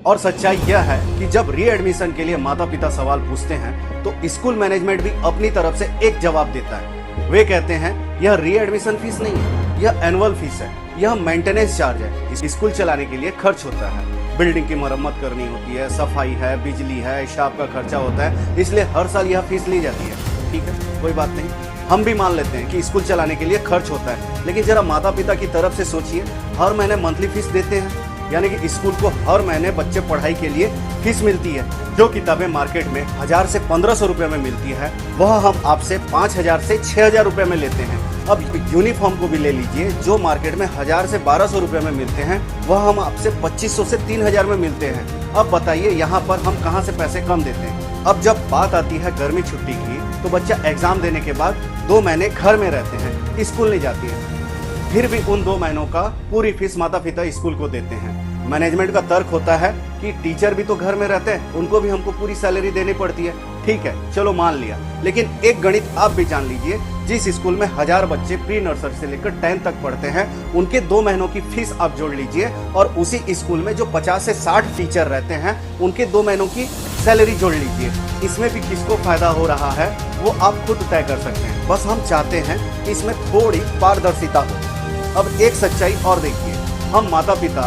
और सच्चाई यह है कि जब रीएडमिशन के लिए माता पिता सवाल पूछते हैं तो स्कूल मैनेजमेंट भी अपनी तरफ से एक जवाब देता है। वे कहते हैं यह रीएडमिशन फीस नहीं है, यह एनुअल फीस है, यह मेंटेनेंस चार्ज है। इस स्कूल चलाने के लिए खर्च होता है, बिल्डिंग की मरम्मत करनी होती है, सफाई है, बिजली है, स्टाफ का खर्चा होता है, इसलिए हर साल यह फीस ली जाती है। ठीक है, कोई बात नहीं, हम भी मान लेते हैं कि स्कूल चलाने के लिए खर्च होता है, लेकिन जरा माता पिता की तरफ से सोचिए, हर महीने मंथली फीस देते हैं, यानी कि स्कूल को हर महीने बच्चे पढ़ाई के लिए फीस मिलती है। जो किताबें मार्केट में 1000 से 1500 रुपए में मिलती है, वह हम आपसे 5000 से 6000 रुपए में लेते हैं। अब यूनिफॉर्म को भी ले लीजिए, जो मार्केट में 1000 से 1200 रुपए में मिलते हैं, वह हम आपसे 2500 से 3000 में मिलते हैं। अब बताइए यहाँ पर हम कहाँ से पैसे कम देते हैं। अब जब बात आती है गर्मी छुट्टी की, तो बच्चा एग्जाम देने के बाद 2 महीने घर में रहते हैं, स्कूल नहीं जाती है, फिर भी उन 2 महीनों का पूरी फीस माता पिता स्कूल को देते हैं। मैनेजमेंट का तर्क होता है कि टीचर भी तो घर में रहते हैं, उनको भी हमको पूरी सैलरी देनी पड़ती है। ठीक है, चलो मान लिया, लेकिन एक गणित आप भी जान लीजिए, जिस स्कूल में 1000 बच्चे प्री नर्सरी से लेकर 10th तक पढ़ते हैं, उनके 2 महीनों की फीस आप जोड़ लीजिए, और उसी स्कूल में जो 50 से 60 टीचर रहते हैं, उनके 2 महीनों की सैलरी जोड़ लीजिए। इसमें भी किसको फायदा हो रहा है वो आप खुद तय कर सकते हैं। बस हम चाहते हैं कि इसमें थोड़ी पारदर्शिता हो। अब एक सच्चाई और देखिए, हम माता पिता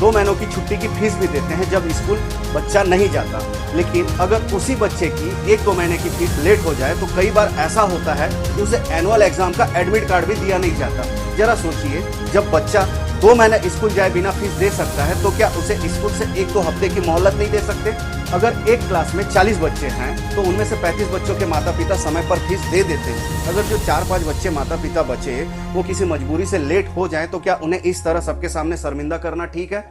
2 महीनों की छुट्टी की फीस भी देते हैं जब स्कूल बच्चा नहीं जाता, लेकिन अगर उसी बच्चे की 1-2 महीने की फीस लेट हो जाए तो कई बार ऐसा होता है कि उसे एनुअल एग्जाम का एडमिट कार्ड भी दिया नहीं जाता। जरा सोचिए, जब बच्चा 2 महीने स्कूल जाए बिना फीस दे सकता है, तो क्या उसे स्कूल से 1-2 हफ्ते की मोहलत नहीं दे सकते? अगर एक क्लास में 40 बच्चे हैं तो उनमें से 35 बच्चों के माता पिता समय पर फीस दे देते हैं। अगर जो 4-5 बच्चे माता पिता बचे वो किसी मजबूरी से लेट हो जाए, तो क्या उन्हें इस तरह सबके सामने शर्मिंदा करना ठीक है?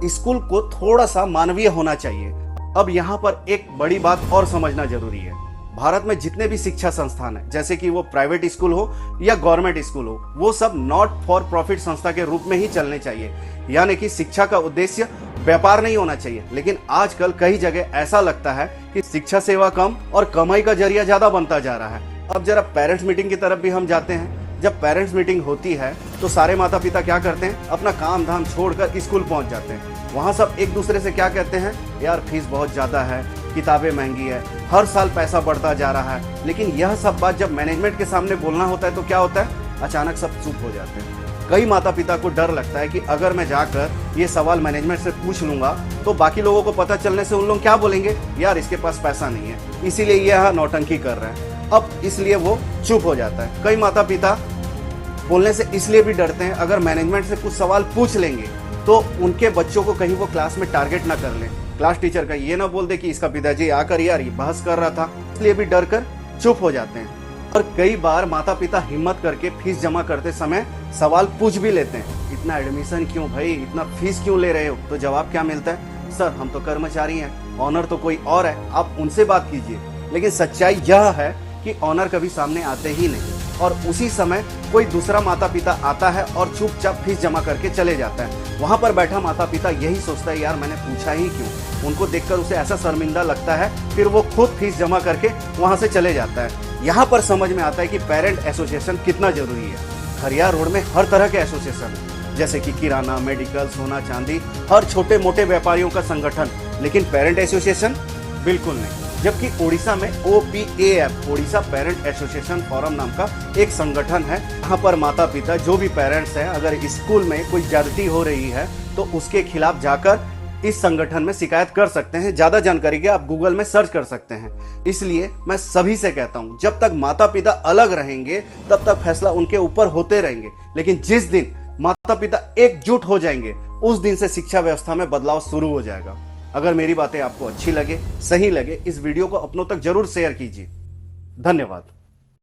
स्कूल को थोड़ा सा मानवीय होना चाहिए। अब यहाँ पर एक बड़ी बात और समझना जरूरी है। भारत में जितने भी शिक्षा संस्थान है, जैसे कि वो प्राइवेट स्कूल हो या गवर्नमेंट स्कूल हो, वो सब नॉट फॉर प्रॉफिट संस्था के रूप में ही चलने चाहिए। यानी कि शिक्षा का उद्देश्य व्यापार नहीं होना चाहिए। लेकिन आजकल कई जगह ऐसा लगता है कि शिक्षा सेवा कम और कमाई का जरिया ज्यादा बनता जा रहा है। अब जरा पेरेंट्स मीटिंग की तरफ भी हम जाते हैं। जब पेरेंट्स मीटिंग होती है तो सारे माता पिता क्या करते हैं, अपना काम धाम छोड़कर स्कूल पहुंच जाते हैं। वहां सब एक दूसरे से क्या कहते हैं, यार फीस बहुत ज्यादा है, किताबें महंगी है, हर साल पैसा बढ़ता जा रहा है। लेकिन यह सब बात जब मैनेजमेंट के सामने बोलना होता है तो क्या होता है, अचानक सब चुप हो जाते हैं। कई माता पिता को डर लगता है कि अगर मैं जाकर ये सवाल मैनेजमेंट से पूछ लूंगा तो बाकी लोगों को पता चलने से उन लोग क्या बोलेंगे, यार इसके पास पैसा नहीं है, इसीलिए यह नौटंकी कर रहा है। अब इसलिए वो चुप हो जाता है। कई माता पिता बोलने से इसलिए भी डरते हैं, अगर मैनेजमेंट से कुछ सवाल पूछ लेंगे तो उनके बच्चों को कहीं वो क्लास में टारगेट ना कर लें, क्लास टीचर का ये ना बोल दे कि इसका पिताजी आकर यार ये बहस कर रहा था, इसलिए भी डर कर चुप हो जाते हैं। और कई बार माता पिता हिम्मत करके फीस जमा करते समय सवाल पूछ भी लेते हैं, इतना एडमिशन क्यों भाई, इतना फीस क्यों ले रहे हो? तो जवाब क्या मिलता है, सर हम तो कर्मचारी हैं, ऑनर तो कोई और है, आप उनसे बात कीजिए। लेकिन सच्चाई यह है कि ऑनर कभी सामने आते ही नहीं, और उसी समय कोई दूसरा माता पिता आता है और चुपचाप फीस जमा करके चले जाता है। वहां पर बैठा माता पिता यही सोचता है, यार मैंने पूछा ही क्यों? उनको देखकर उसे ऐसा शर्मिंदा लगता है, फिर वो खुद फीस जमा करके वहां से चले जाता है। यहाँ पर समझ में आता है कि पेरेंट एसोसिएशन कितना जरूरी है। खरियार रोड में हर तरह के एसोसिएशन, जैसे कि किराना, मेडिकल, सोना चांदी, हर छोटे मोटे व्यापारियों का संगठन, लेकिन पेरेंट एसोसिएशन बिल्कुल नहीं। जबकि ओडिशा में OPAF, Odisha parent association forum नाम का एक संगठन है। यहाँ पर माता पिता जो भी पेरेंट्स हैं, अगर स्कूल में कोई ज्यादती हो रही है तो उसके खिलाफ जाकर इस संगठन में शिकायत कर सकते हैं। ज्यादा जानकारी के आप गूगल में सर्च कर सकते हैं। इसलिए मैं सभी से कहता हूं, जब तक माता पिता अलग रहेंगे तब तक फैसला उनके ऊपर होते रहेंगे, लेकिन जिस दिन माता पिता एकजुट हो जाएंगे उस दिन से शिक्षा व्यवस्था में बदलाव शुरू हो जाएगा। अगर मेरी बातें आपको अच्छी लगे, सही लगे, इस वीडियो को अपनों तक जरूर शेयर कीजिए। धन्यवाद।